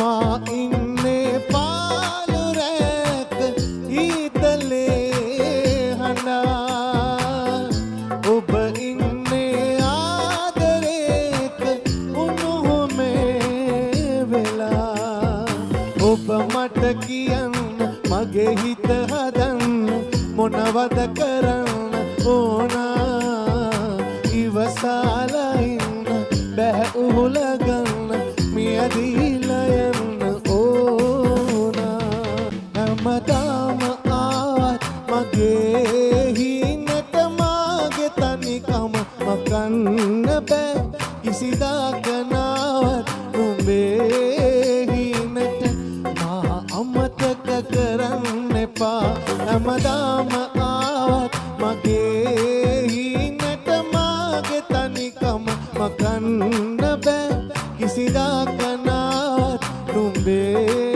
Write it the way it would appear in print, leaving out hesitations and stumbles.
මා ඉන්නේ පාළු රැක ඊතලේ හඬා ඔබ ඉන්නේ ආදරේක උණුහුමේ වෙලා ඔබ මට කියන්න මගේ හිත හදන්න මොනවද කරන්න ඕනා ඉවසාලා ඉන්න බෑ උහුල ගන්න මියදීලා යන්න ඕනා හැමදාම ආවත් මගේ හිනට මාගේ තනිකම මකන්න බෑ කිසිදාක නාවත් නුඹේ හිනට මා අමතක කරන්න එපා හැමදාම ආවත් මගේ හිනට මාගේ තනිකම මකන්න බෑ කිසිදාක නාවත් නුඹේ